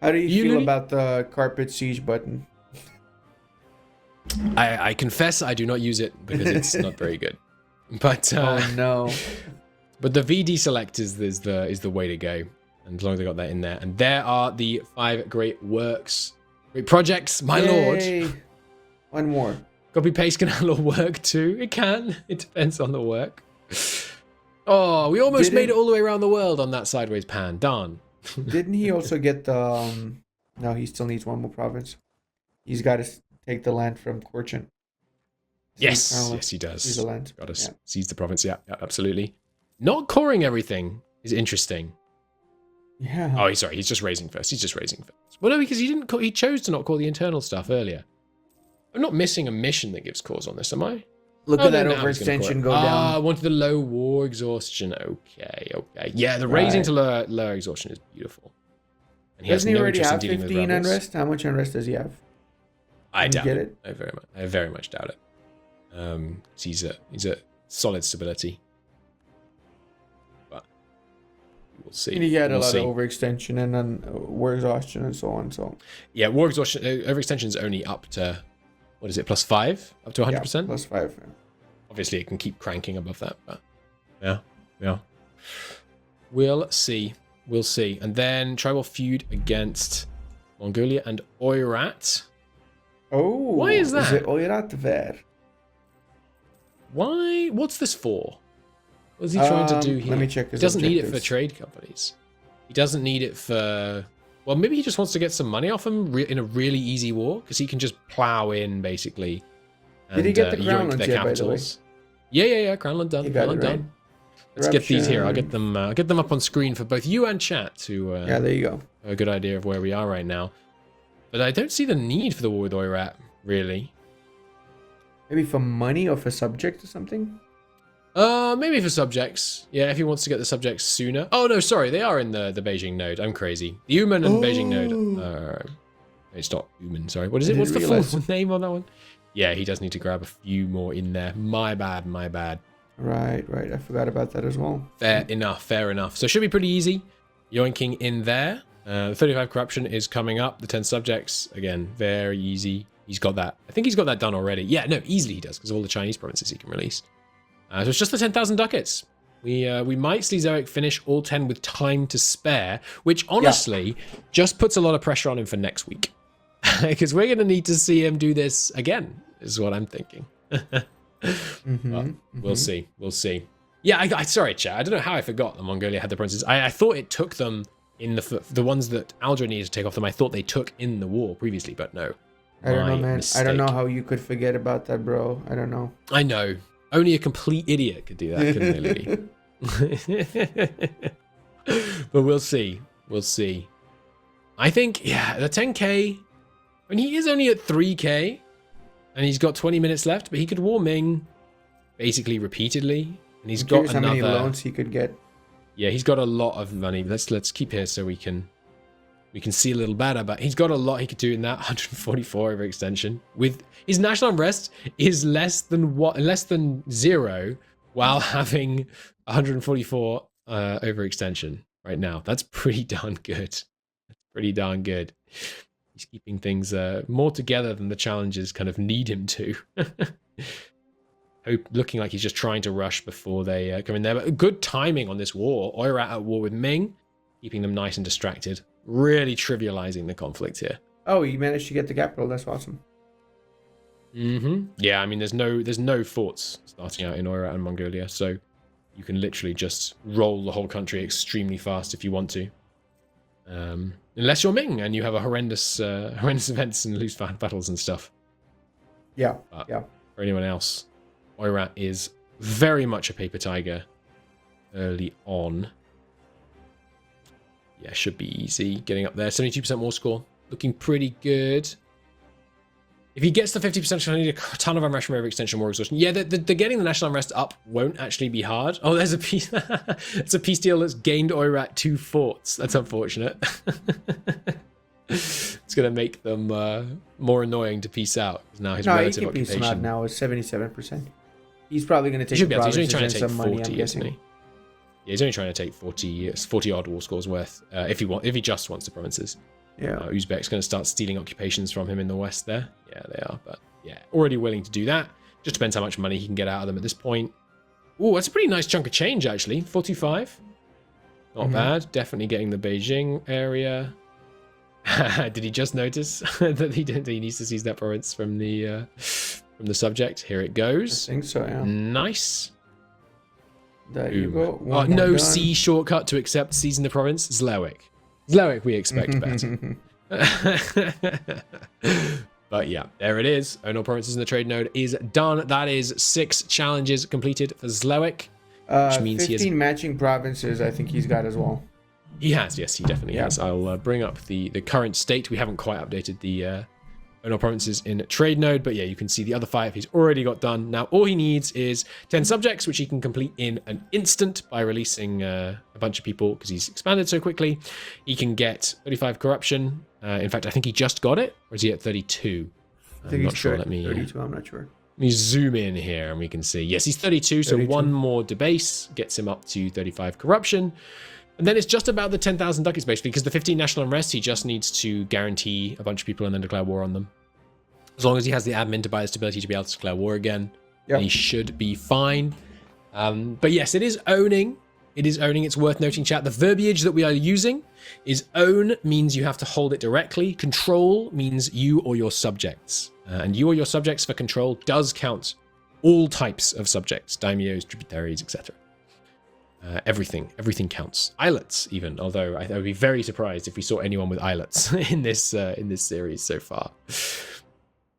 How do you feel about the carpet siege button? I confess I do not use it because it's not very good. But oh no. But the V deselect is the way to go. And as long as they got that in there. And there are the 5 great works. Great projects, my Yay. lord. One more. Copy paste can handle work too. It can. It depends on the work. Oh, we almost made it all the way around the world on that sideways pan. Darn. Didn't he also get the... No, he still needs one more province. He's got to take the land from Korchent. Yes, he does. Seize the land. Got to seize the province. Yeah, absolutely. Not coring everything is interesting. Yeah. Oh, sorry. He's just raising first. Well, no, because he chose to not call the internal stuff earlier. I'm not missing a mission that gives cores on this, am I? Look at that overextension go down. I wanted the low war exhaustion. Okay. Yeah, the raising to lower exhaustion is beautiful. And Doesn't he already have 15 unrest? How much unrest does he have? I doubt get it. I very much doubt it. He's a solid stability. But We'll see. And he had a We'll lot see. of overextension and then war exhaustion and so on. So Yeah, war exhaustion, overextension is only up to, what is it, +5? Up to 100%? yeah, +5. Yeah. Obviously, it can keep cranking above that, but yeah. We'll see. We'll see. And then tribal feud against Mongolia and Oirat. Oh, Why is that? Is it Oirat ver? Why? What's this for? What's he trying to do here? Let me check He his doesn't need it for objectives. trade companies. He doesn't need it for... Well, maybe he just wants to get some money off him in a really easy war, because he can just plow in, basically. And, Did he get the yoink Crownlands their yet, by the way? capitals. Yeah. Crownland done. He got it, Crownland right? done. Let's get these here. I'll Corruption. get them up on screen for both you and chat to Yeah, there you go. have a good idea of where we are right now. But I don't see the need for the war with Oirat, really. Maybe for money or for subject or something? Maybe for subjects. Yeah, if he wants to get the subjects sooner. Oh, no, sorry. They are in the Beijing node. I'm crazy. The Uman and Beijing node. It's not Uman, sorry. What is it? I What's the didn't full name on that one? Yeah, he does need to grab a few more in there. My bad. Right. I forgot about that as well. Fair enough. So it should be pretty easy. Yoinking in there. The 35 corruption is coming up. The 10 subjects, again, very easy. He's got that. I think he's got that done already. Yeah, no, easily he does, because of all the Chinese provinces he can release. So it's just the 10,000 ducats. We might see Zlewikk finish all 10 with time to spare, which honestly just puts a lot of pressure on him for next week. Because we're going to need to see him do this again, is what I'm thinking. We'll see. Yeah, I sorry, chat. I don't know how I forgot that Mongolia had the provinces. I thought it took them in the ones that Aldra needed to take off them. I thought they took in the war previously, but no. I don't know, My man. mistake. I don't know how you could forget about that, bro. I don't know. I know. Only a complete idiot could do that, couldn't they, Lily? But we'll see. I think, yeah, the 10k, when he is only at 3k, and he's got 20 minutes left, but he could war Ming basically repeatedly, and he's got Curious another... how many loans he could get. Yeah, he's got a lot of money. Let's keep here so we can see a little better, but he's got a lot he could do in that 144 overextension. With his national unrest is less than 0 while having 144 overextension right now. That's pretty darn good. He's keeping things more together than the challenges kind of need him to. Looking like he's just trying to rush before they come in there. But good timing on this war. Oirat at war with Ming, keeping them nice and distracted. Really trivializing the conflict here. Oh, he managed to get the capital. That's awesome. Yeah, I mean, there's no forts starting out in Oirat and Mongolia, so you can literally just roll the whole country extremely fast if you want to. Unless you're Ming and you have a horrendous events and lose battles and stuff. Yeah. For anyone else, Oirat is very much a paper tiger early on. Yeah, should be easy getting up there. 72% war score. Looking pretty good. If he gets the 50%, he'll need a ton of unrest from overextension, war exhaustion. Yeah, the getting the national unrest up won't actually be hard. Oh, there's a peace. It's a peace deal that's gained Oirat 2 forts. That's unfortunate. It's going to make them more annoying to peace out. Now his relative he can peace him out occupation. now with 77%. He's probably going to He take should the be able to. He's only provinces trying to and take some money, 40, I'm isn't he? guessing. Yeah, he's only trying to take 40 odd war scores worth if he just wants the provinces. Yeah. Uzbek's going to start stealing occupations from him in the west there. Yeah, they are. But yeah, already willing to do that. Just depends how much money he can get out of them at this point. Ooh, that's a pretty nice chunk of change, actually. 45. Not bad. Definitely getting the Beijing area. Did he just notice that he needs to seize that province from the subject? Here it I goes. think so, yeah. Nice. There you go. Oh, One no more done. C shortcut to accept seizing the province. Zlewikk, we expect better. But yeah, there it is. Own all provinces in the trade node is done. That is 6 challenges completed for Zlewikk. Which means 15 he has... matching provinces, I think he's got as well. He has, yes, he definitely has. I'll bring up the current state. We haven't quite updated the own all provinces in trade node, but yeah, you can see the other 5 he's already got done. Now, all he needs is 10 subjects, which he can complete in an instant by releasing a bunch of people because he's expanded so quickly. He can get 35 corruption. In fact, I think he just got it, or is he at 32? I'm not sure. Let me 32, I'm not sure. Let me zoom in here and we can see. Yes, he's 32, so 32. one more debase gets him up to 35 corruption. And then it's just about the 10,000 ducats, basically, because the 15 national unrest, he just needs to guarantee a bunch of people and then declare war on them. As long as he has the admin to buy the stability to be able to declare war again, he should be fine. But yes, it is owning. It is owning. It's worth noting, chat. The verbiage that we are using is own means you have to hold it directly. Control means you or your subjects. And you or your subjects for control does count all types of subjects, daimyos, tributaries, etc. Everything counts. Islets, even. Although I would be very surprised if we saw anyone with islets in this series so far.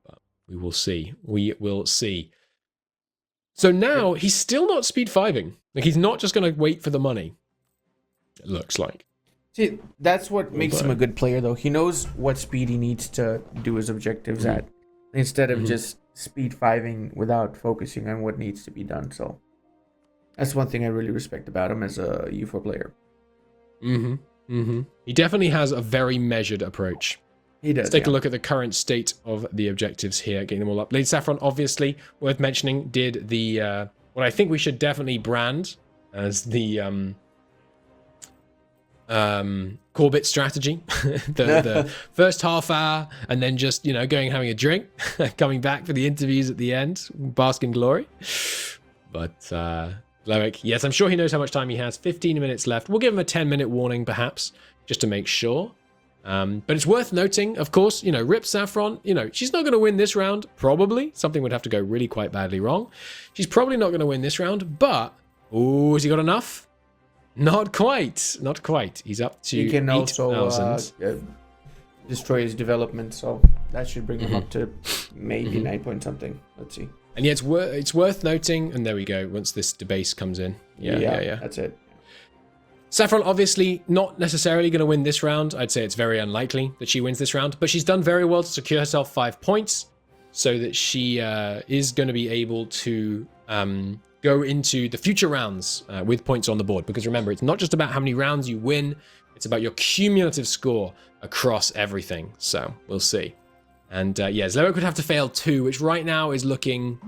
But we will see. We will see. So now he's still not speed 5ing. Like, he's not just going to wait for the money. It looks like. See, that's what makes him a good player, though. He knows what speed he needs to do his objectives at, instead of just speed 5ing without focusing on what needs to be done. So that's one thing I really respect about him as a EU4 player. He definitely has a very measured approach. He does. Let's take a look at the current state of the objectives here, getting them all up. Lady Saffron, obviously, worth mentioning, did the what I think we should definitely brand as the Corbett strategy. the first half hour and then just, going and having a drink, coming back for the interviews at the end, bask in glory. But Zlewikk, yes, I'm sure he knows how much time he has. 15 minutes left. We'll give him a 10-minute warning, perhaps, just to make sure. But it's worth noting, of course, Rip Saffron, she's not going to win this round, probably. Something would have to go really quite badly wrong. She's probably not going to win this round, but, has he got enough? Not quite. Not quite. He's up to 8,000. He can also destroy his development, so that should bring him up to maybe 9 point something. Let's see. And yeah, it's worth noting, and there we go, once this debase comes in. Yeah. That's it. Saffron, obviously, not necessarily going to win this round. I'd say it's very unlikely that she wins this round, but she's done very well to secure herself 5 points so that she is going to be able to go into the future rounds with points on the board. Because remember, it's not just about how many rounds you win, it's about your cumulative score across everything. So we'll see. And Zlewikk would have to fail 2, which right now is looking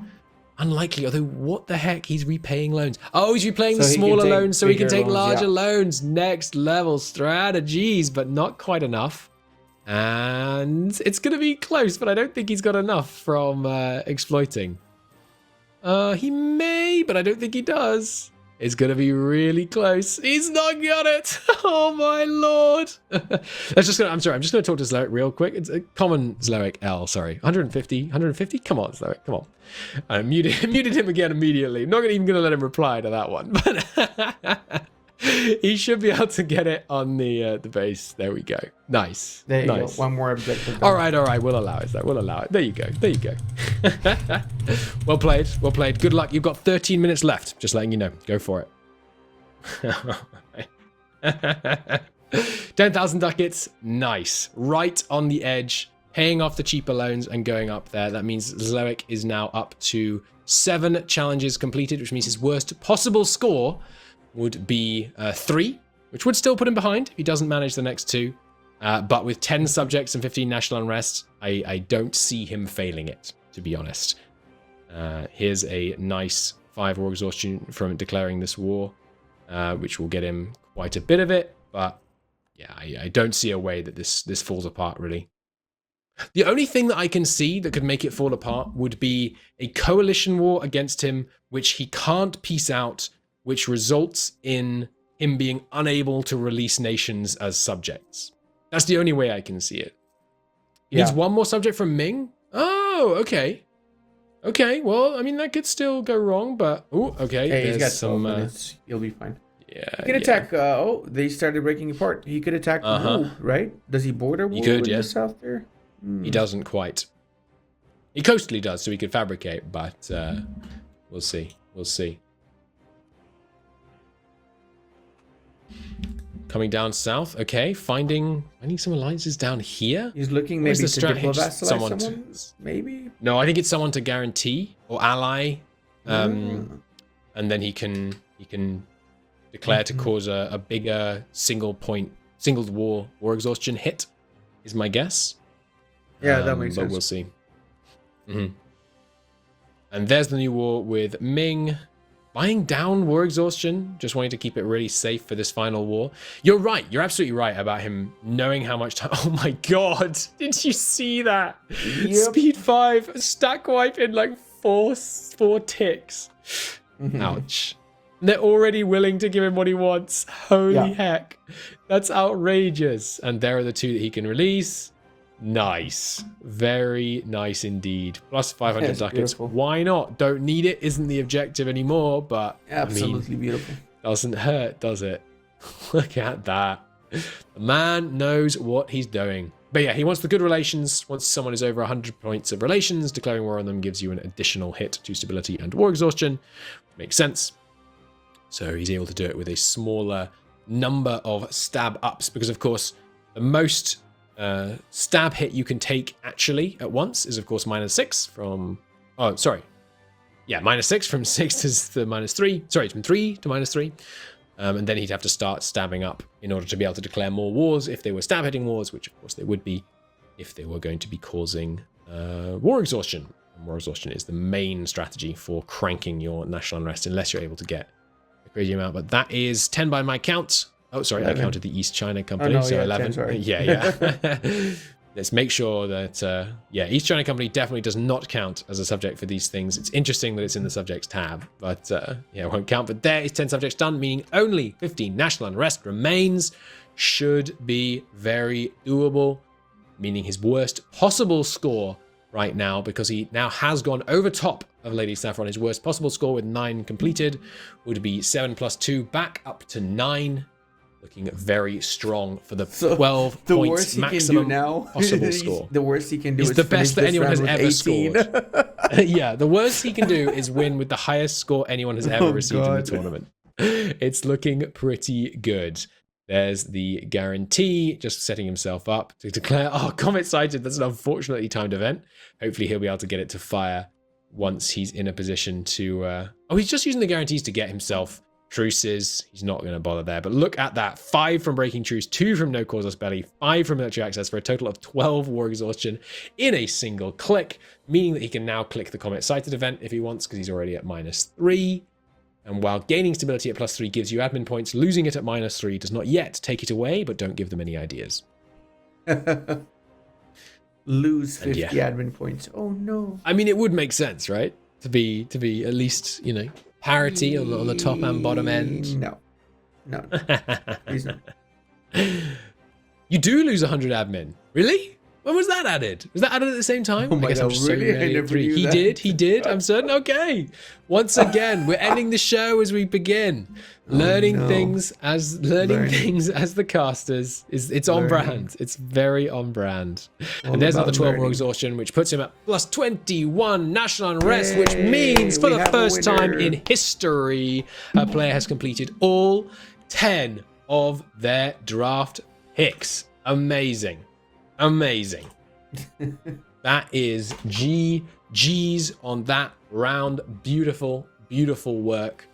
unlikely, although what the heck, he's repaying loans. Oh, he's repaying the smaller loans so he can take larger loans. Next level strategies, but not quite enough. And it's going to be close, but I don't think he's got enough from exploiting. He may, but I don't think he does. It's going to be really close. He's not got it. Oh my lord. I'm just going to talk to Zlewikk real quick. It's a common Zlewikk L, sorry. 150? Come on, Zlewikk, come on. I muted him again immediately. Not even going to let him reply to that one. But he should be able to get it on the base. There we go. Nice. There you go. One more objective. All right. We'll allow it. We'll allow it. There you go. Well played. Good luck. You've got 13 minutes left. Just letting you know. Go for it. 10,000 ducats. Nice. Right on the edge. Paying off the cheaper loans and going up there. That means Zlewikk is now up to 7 challenges completed, which means his worst possible score would be 3, which would still put him behind if he doesn't manage the next 2. But with 10 subjects and 15 national unrest, I don't see him failing it, to be honest. Here's a nice 5 war exhaustion from declaring this war, which will get him quite a bit of it. But yeah, I don't see a way that this falls apart, really. The only thing that I can see that could make it fall apart would be a coalition war against him, which he can't piece out, which results in him being unable to release nations as subjects. That's the only way I can see it. He needs 1 more subject from Ming? Oh, okay. Okay, well, I mean, that could still go wrong, but... Oh, okay. Hey, he's got some... He'll be fine. Yeah. He could attack... they started breaking apart. He could attack Wu, right? Does he border Wu in the south there? He doesn't quite. He coastally does, so he could fabricate, but we'll see. We'll see. Coming down south, okay. Finding some alliances down here. He's looking maybe to diplo-vassalize someone, maybe? No, I think it's someone to guarantee or ally. And then he can declare to cause a bigger single war exhaustion hit, is my guess. Yeah, that makes sense. But we'll see. And there's the new war with Ming. buying down war exhaustion, just wanting to keep it really safe for this final war. You're right. You're absolutely right about him knowing how much time. Oh my god! Did you see that? Yep. Speed 5, stack wipe in like four ticks. Ouch. And they're already willing to give him what he wants. Holy heck. That's outrageous. And there are the 2 that he can release. Nice. Very nice indeed. Plus 500 ducats. Beautiful. Why not? Don't need it. Isn't the objective anymore. But Absolutely beautiful. Doesn't hurt, does it? Look at that. The man knows what he's doing. But yeah, he wants the good relations. Once someone is over 100 points of relations, declaring war on them gives you an additional hit to stability and war exhaustion. Makes sense. So he's able to do it with a smaller number of stab ups because, of course, the most stab hit you can take actually at once is, of course, -6 from... Oh, sorry. Yeah, -6 from 6 to -3. Sorry, from 3 to -3. And then he'd have to start stabbing up in order to be able to declare more wars if they were stab hitting wars, which, of course, they would be if they were going to be causing war exhaustion. And war exhaustion is the main strategy for cranking your national unrest unless you're able to get crazy amount, but that is 10 by my count. Oh, sorry, 11. I counted the East China Company, so 11. 10, sorry. Yeah. Let's make sure that, East China Company definitely does not count as a subject for these things. It's interesting that it's in the subjects tab, but it won't count. But there is 10 subjects done, meaning only 15 national unrest remains. Should be very doable, meaning his worst possible score right now, because he now has gone over top of Lady Saffron. His worst possible score with 9 completed would be 7 plus 2 back up to 9. Looking very strong for the 12 the points worst he maximum can do now, possible score. The worst he can do is the best that anyone has ever 18. scored. Yeah, the worst he can do is win with the highest score anyone has ever received in the tournament. It's looking pretty good. There's the guarantee, just setting himself up to declare, Comet sighted. That's an unfortunately timed event. Hopefully he'll be able to get it to fire once he's in a position to... he's just using the guarantees to get himself truces. He's not going to bother there. But look at that. 5 from breaking truce, 2 from no causeless belly, 5 from military access for a total of 12 war exhaustion in a single click, meaning that he can now click the Comet sighted event if he wants, because he's already at -3. And while gaining stability at +3 gives you admin points, losing it at -3 does not yet take it away, but don't give them any ideas. Lose 50 admin points. Oh no. I mean, it would make sense, right? To be at least, parity on the top and bottom end. No. Please no. You do lose 100 admin. Really? When was that added? Was that added at the same time? Oh my God, really? I never knew that. He did. I'm certain. Okay. Once again, we're ending the show as we begin. Learning things as the casters. It's on brand. It's very on brand. And there's another 12 war exhaustion, which puts him at +21 national unrest, which means for the first time in history, a player has completed all 10 of their draft picks. Amazing. That is GG's on that round. Beautiful work.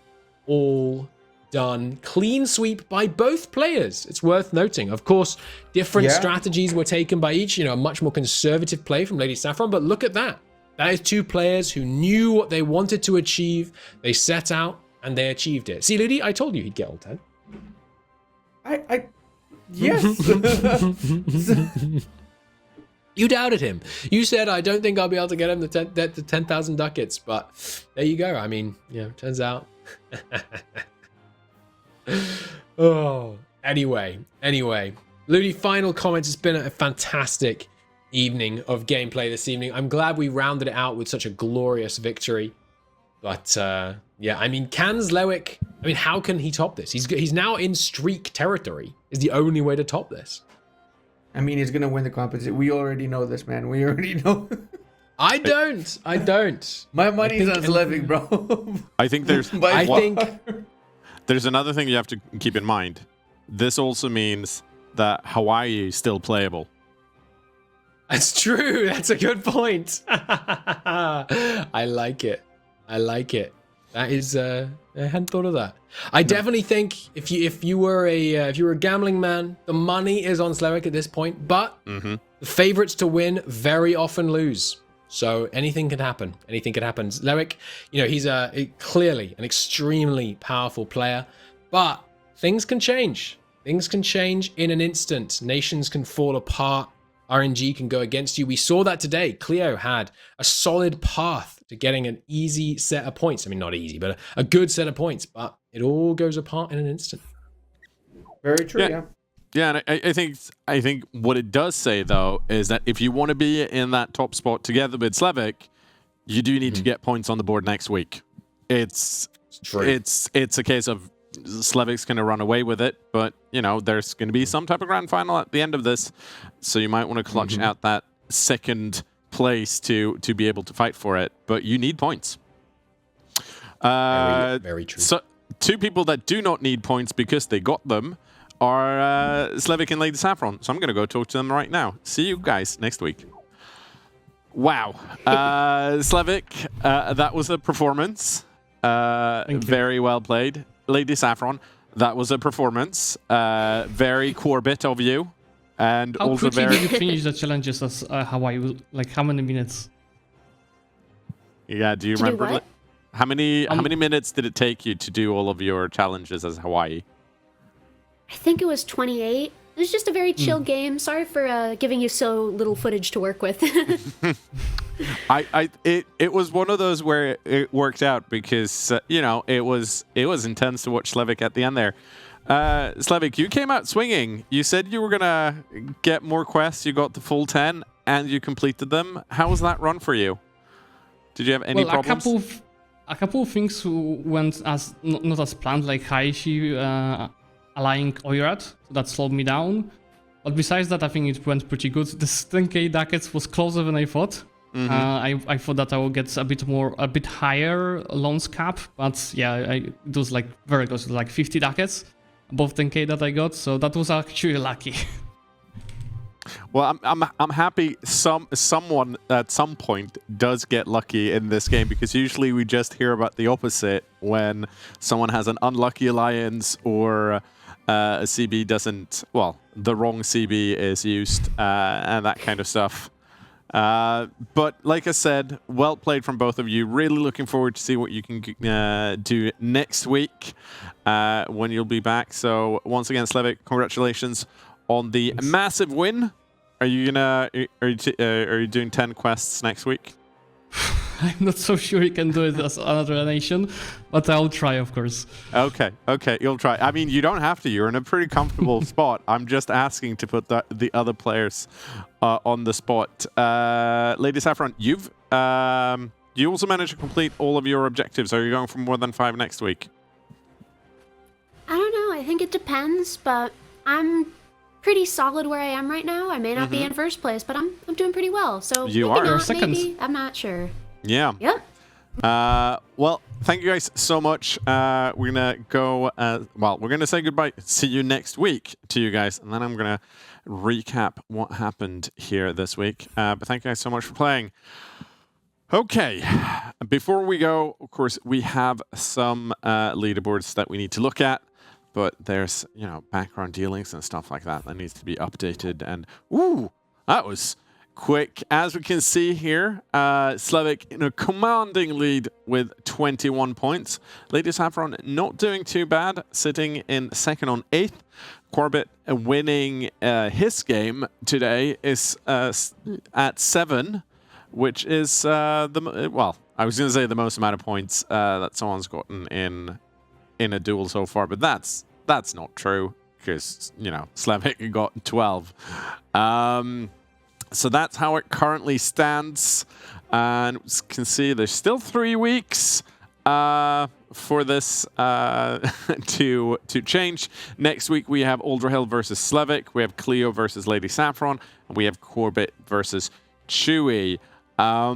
All done. Clean sweep by both players. It's worth noting. Of course, different strategies were taken by each. A much more conservative play from Lady Saffron. But look at that. That is 2 players who knew what they wanted to achieve. They set out and they achieved it. See, Ludi, I told you he'd get all 10. Yes. You doubted him. You said, I don't think I'll be able to get him the 10,000 ducats. But there you go. I mean, turns out. Anyway. Ludi, final comments. It's been a fantastic evening of gameplay this evening. I'm glad we rounded it out with such a glorious victory. But, can Zlewikk... how can he top this? He's now in streak territory. Is the only way to top this. He's going to win the competition. We already know this, man. We already know. I don't. My money's on Zlewikk, bro. I think there's another thing you have to keep in mind. This also means that Hawaii is still playable. That's true. That's a good point. I like it. That is, I hadn't thought of that. I definitely think if you were a gambling man, the money is on Zlewikk at this point, but the favorites to win very often lose. So anything can happen. Anything can happen. Zlewikk, he's clearly an extremely powerful player, but things can change. Things can change in an instant. Nations can fall apart. RNG can go against you. We saw that today. Cleo had a solid path to getting an easy set of points. I mean, not easy, but a good set of points. But it all goes apart in an instant. Very true, yeah. Yeah, and I think what it does say, though, is that if you want to be in that top spot together with Zlewikk, you do need to get points on the board next week. It's a case of Zlewikk's going to run away with it, but, there's going to be some type of grand final at the end of this, so you might want to clutch out that second place to be able to fight for it, but you need points. Very true. So, two people that do not need points because they got them are Zlewikk and Lady Saffron. So I'm going to go talk to them right now. See you guys next week. Wow. Zlewikk, that was a performance. Very well played. Lady Saffron, that was a performance. Very Corbett of you. And How also quickly very... did you finish the challenges as Hawaii? Like, how many minutes? Yeah, do you To do remember? what? How many minutes did it take you to do all of your challenges as Hawaii? I think it was 28. It was just a very chill game. Sorry for giving you so little footage to work with. It was one of those where it worked out because it was intense to watch Zlewikk at the end there. Zlewikk, you came out swinging. You said you were gonna get more quests. You got the full 10 and you completed them. How was that run for you? Did you have any problems? A couple of things went as not as planned, like Haishi allying Oirat, so that slowed me down. But besides that, I think it went pretty good. The 10k ducats was closer than I thought. I thought that I would get a bit higher loans cap, but yeah, it was like very close, like 50 ducats above 10k that I got. So that was actually lucky. Well, I'm happy someone at some point does get lucky in this game, because usually we just hear about the opposite when someone has an unlucky alliance or a CB doesn't, well, the wrong CB is used and that kind of stuff. But like I said, well played from both of you. Really looking forward to see what you can do next week when you'll be back. So once again, Zlewikk, congratulations on the massive win. Are you doing 10 quests next week? I'm not so sure you can do it as another nation, but I'll try, of course. Okay, you'll try. I mean, you don't have to. You're in a pretty comfortable spot. I'm just asking to put the other players on the spot. Lady Saffron, you also managed to complete all of your objectives. Are you going for more than 5 next week? I don't know. I think it depends, but I'm pretty solid where I am right now. I may not be in first place, but I'm doing pretty well. So You maybe are. not, Second. maybe. I'm not sure. Yeah. Yep. Well, thank you guys so much. We're gonna go. We're gonna say goodbye. See you next week to you guys, and then I'm gonna recap what happened here this week. But thank you guys so much for playing. Okay, before we go, of course, we have some leaderboards that we need to look at. But there's, background dealings and stuff like that needs to be updated. And, ooh, that was quick. As we can see here, Zlewikk in a commanding lead with 21 points. Lady Saffron not doing too bad, sitting in second on 8th. Corbett winning his game today is at 7, which is, I was going to say the most amount of points that someone's gotten in a duel so far, but that's not true, because Zlewikk got 12. So that's how it currently stands, and as you can see there's still 3 weeks for this to change. Next week we have Aldrahill versus Zlewikk, we have Cleo versus Lady Saffron, and we have Corbett versus Chewy. I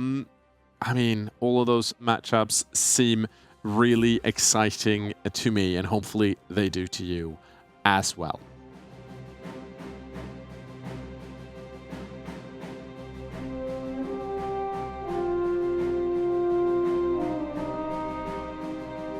mean, all of those matchups seem really exciting to me, and hopefully they do to you as well.